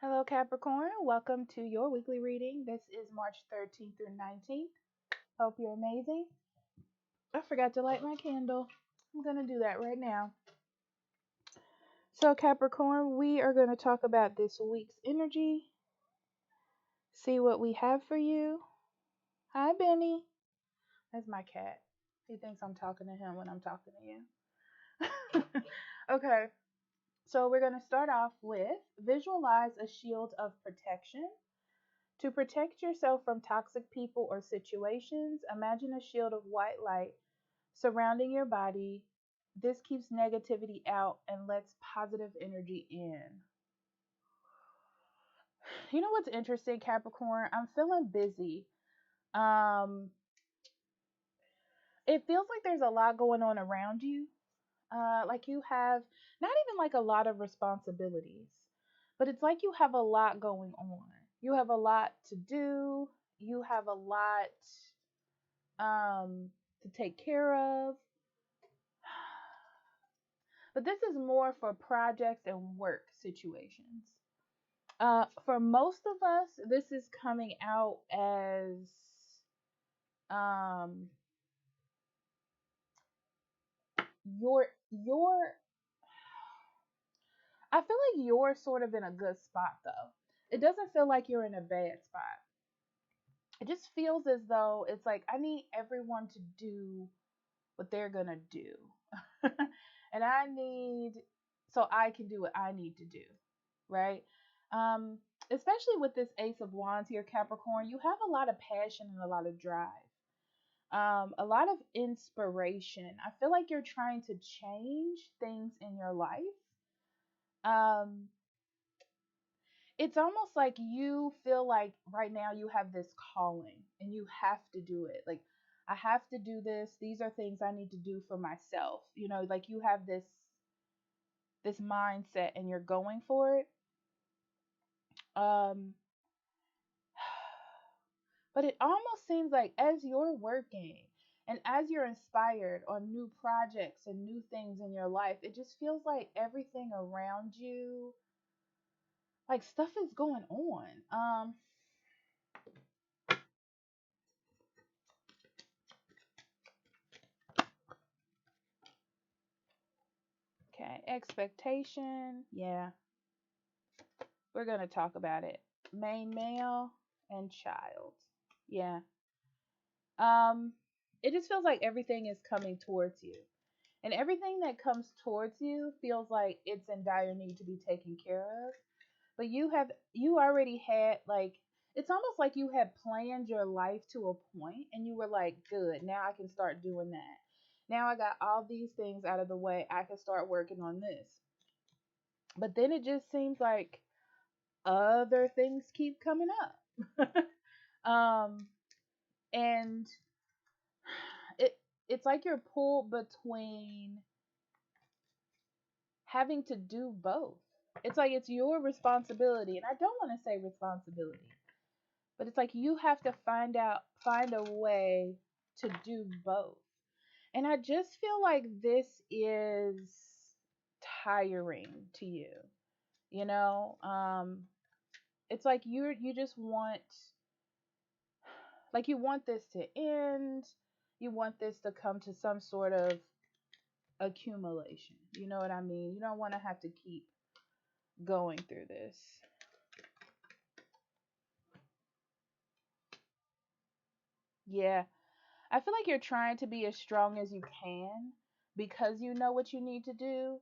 Hello, Capricorn. Welcome to your weekly reading. This is March 13th through 19th. Hope you're amazing. I forgot to light my candle. I'm going to do that right now. So, Capricorn, we are going to talk about this week's energy, see what we have for you. Hi, Benny. That's my cat. He thinks I'm talking to him when I'm talking to you. Okay, so we're going to start off with visualize a shield of protection. To protect yourself from toxic people or situations, imagine a shield of white light surrounding your body. This keeps negativity out and lets positive energy in. You know what's interesting, Capricorn? I'm feeling busy. Um, it feels like there's a lot going on around you. Like you have not even like a lot of responsibilities, but it's like you have a lot going on. You have a lot to do. You have a lot to take care of. But this is more for projects and work situations. For most of us, this is coming out as um, your. I feel like you're sort of in a good spot though. It doesn't feel like you're in a bad spot. It just feels as though it's like I need everyone to do what they're gonna do, and I need so I can do what I need to do, right? Especially with this Ace of Wands here, Capricorn, you have a lot of passion and a lot of drive, a lot of inspiration. I feel like you're trying to change things in your life. Um, it's almost like you feel like right now you have this calling and you have to do it. Like, I have to do this. These are things I need to do for myself. Like you have this mindset and you're going for it. Um, but it almost seems like as you're working and as you're inspired on new projects and new things in your life, it just feels like everything around you, like stuff is going on. Okay, expectation. Yeah, we're going to talk about it. Main male and child. Yeah. Um it just feels like everything is coming towards you. And everything that comes towards you feels like it's in dire need to be taken care of. But you already had like it's almost like you had planned your life to a point and you were like, good, now I can start doing that. Now I got all these things out of the way. I can start working on this. But then it just seems like other things keep coming up. um and it it's like you're pulled between having to do both. It's like it's your responsibility, and I don't want to say responsibility, but it's like you have to find a way to do both. And I just feel like this is tiring to you. You know, it's like you just want like you want this to end. You want this to come to some sort of accumulation. You know what I mean? You don't want to have to keep going through this. Yeah. I feel like you're trying to be as strong as you can because you know what you need to do,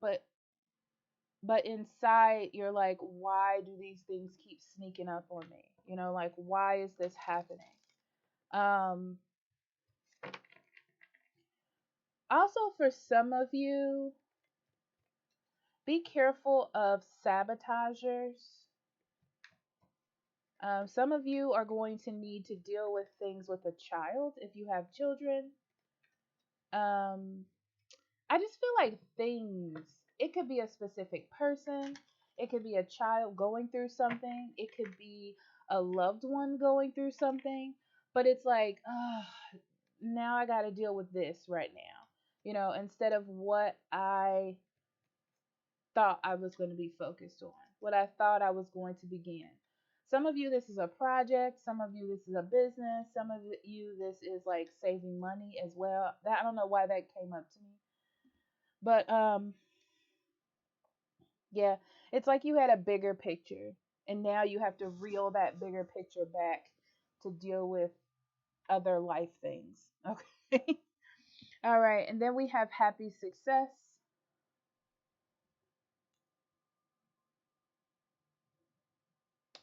but inside you're like, why do these things keep sneaking up on me? Like why is this happening? Um Also for some of you, be careful of sabotagers. Some of you are going to need to deal with things with a child if you have children. Um, I just feel like things, it could be a specific person, it could be a child going through something, it could be a loved one going through something, but it's like, now I got to deal with this right now, instead of what I thought I was going to be focused on, what I thought I was going to begin. Some of you, this is a project. Some of you, this is a business. Some of you, this is like saving money as well. That I don't know why that came up to me, but yeah, it's like you had a bigger picture, and now you have to reel that bigger picture back to deal with other life things. Okay. All right, and then we have happy success,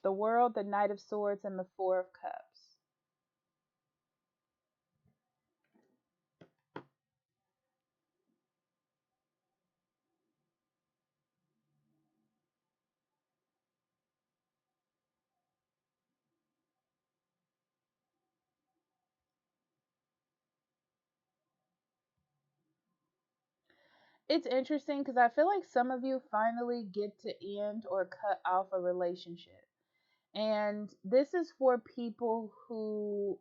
the world, the Knight of Swords, and the Four of Cups. It's interesting because I feel like some of you finally get to end or cut off a relationship. And this is for people who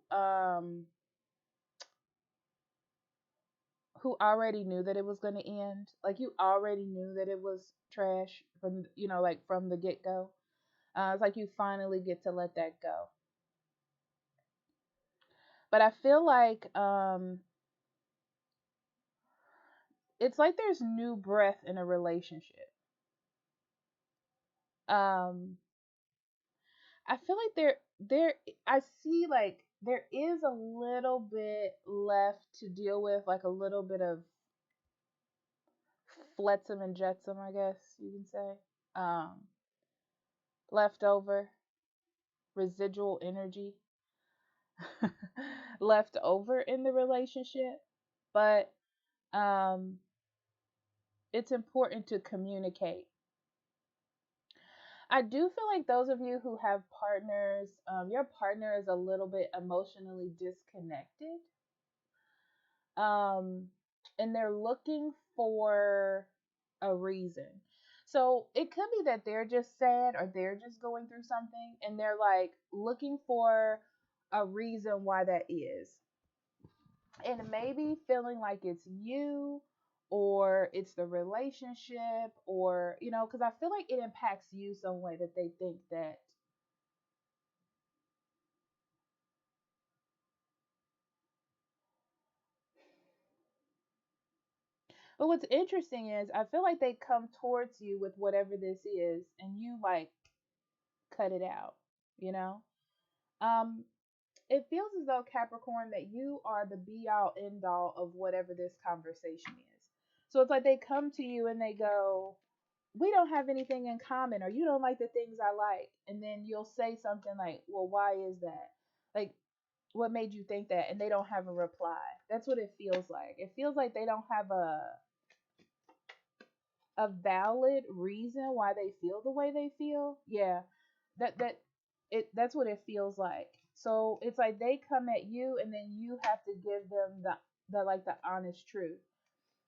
already knew that it was going to end. Like you already knew that it was trash from like from the get-go. It's like you finally get to let that go. But I feel like it's like there's new breath in a relationship. Um I feel like there I see like there is a little bit left to deal with, like a little bit of flotsam and jetsam, I guess you can say. Leftover residual energy left over in the relationship, but um it's important to communicate. I do feel like those of you who have partners, your partner is a little bit emotionally disconnected, um, and they're looking for a reason. So it could be that they're just sad or they're just going through something, and they're like looking for a reason why that is. And maybe feeling like it's you or it's the relationship, or because I feel like it impacts you some way that they think that. But what's interesting is I feel like they come towards you with whatever this is, and you like cut it out, you know? Um, it feels as though, Capricorn, that you are the be all end all of whatever this conversation is. So it's like they come to you and they go, we don't have anything in common, or you don't like the things I like. And then you'll say something like, well, why is that? Like, what made you think that? And they don't have a reply. That's what it feels like. It feels like they don't have a valid reason why they feel the way they feel. Yeah. That's what it feels like. So it's like they come at you and then you have to give them the like the honest truth.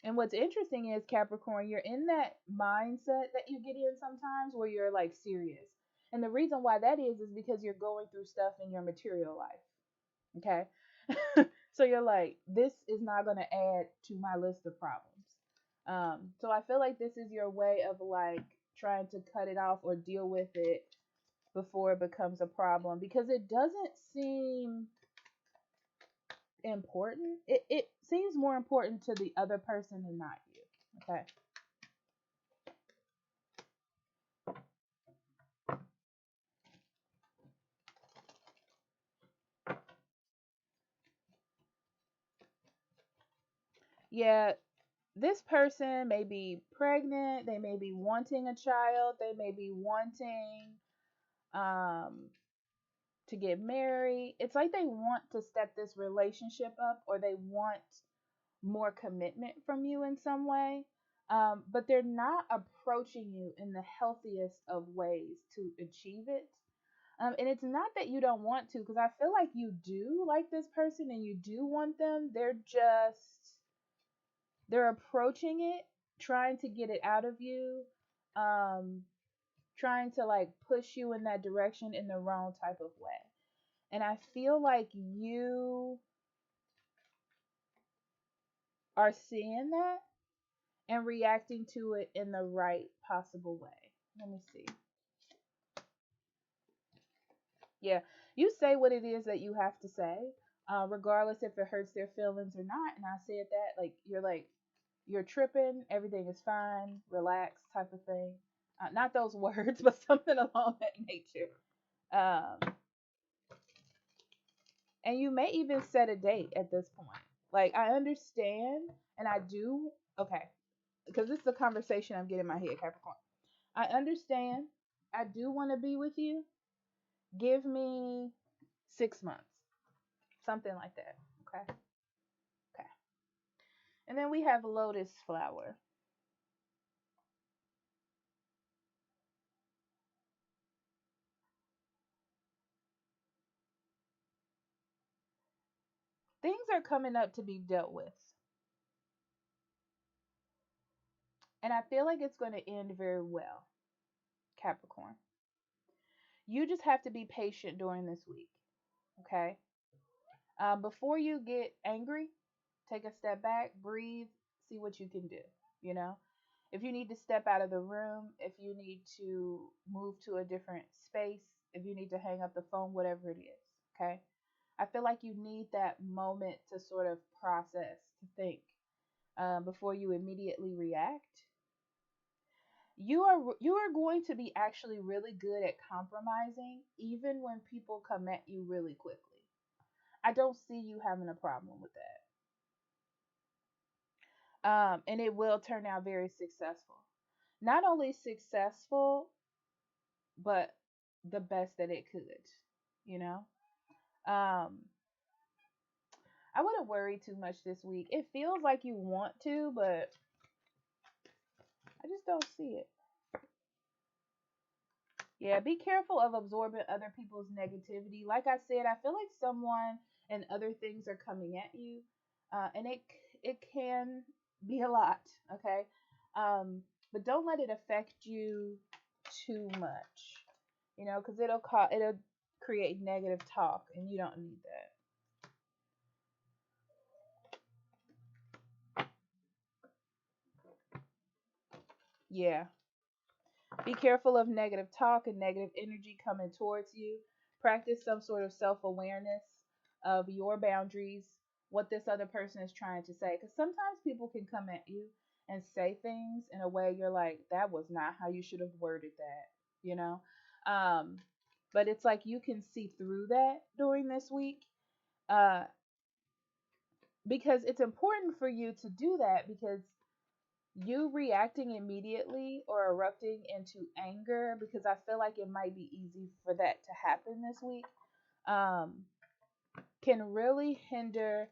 And what's interesting is, Capricorn, you're in that mindset that you get in sometimes where you're like serious. And the reason why that is because you're going through stuff in your material life. Okay? So you're like, this is not going to add to my list of problems. So I feel like this is your way of like trying to cut it off or deal with it before it becomes a problem, because it doesn't seem important. It seems more important to the other person and not you. Okay. Yeah, this person may be pregnant, they may be wanting a child, they may be wanting um to get married. It's like they want to step this relationship up, or they want more commitment from you in some way. But they're not approaching you in the healthiest of ways to achieve it. And it's not that you don't want to, because I feel like you do like this person and you do want them. They're approaching it, trying to get it out of you, um, trying to like push you in that direction in the wrong type of way. And I feel like you are seeing that, and reacting to it in the right possible way. Let me see. Yeah, you say what it is that you have to say, regardless if it hurts their feelings or not. And I said that, like, you're tripping, everything is fine, relax, type of thing. Not those words, but something along that nature. Um, and you may even set a date at this point. Like, I understand, and I do. Okay, because this is a conversation I'm getting in my head, Capricorn. I understand. I do want to be with you. Give me 6 months, something like that. Okay. Okay. And then we have lotus flower. Things are coming up to be dealt with. And I feel like it's going to end very well, Capricorn. You just have to be patient during this week. Okay. Before you get angry, take a step back, breathe, see what you can do. You know, if you need to step out of the room, if you need to move to a different space, if you need to hang up the phone, whatever it is. Okay. I feel like you need that moment to sort of process, to think, before you immediately react. You are going to be actually really good at compromising, even when people come at you really quickly. I don't see you having a problem with that. And it will turn out very successful. Not only successful, but the best that it could. You know. Um, I wouldn't worry too much this week. It feels like you want to, but I just don't see it. Yeah, be careful of absorbing other people's negativity. Like I said, I feel like someone and other things are coming at you, and it can be a lot. Okay, but don't let it affect you too much. You know, because it'll create negative talk, and you don't need that. Yeah, be careful of negative talk and negative energy coming towards you. Practice some sort of self awareness of your boundaries, what this other person is trying to say. Because sometimes people can come at you and say things in a way you're like, that was not how you should have worded that, you know? Um, but it's like you can see through that during this week, uh, because it's important for you to do that because you reacting immediately or erupting into anger, because I feel like it might be easy for that to happen this week, um, can really hinder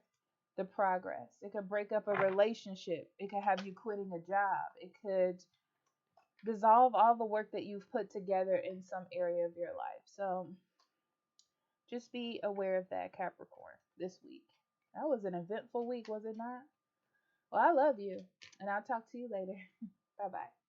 the progress. It could break up a relationship. It could have you quitting a job. It could dissolve all the work that you've put together in some area of your life. So just be aware of that, Capricorn, this week. That was an eventful week, was it not? Well, I love you, and I'll talk to you later. Bye bye.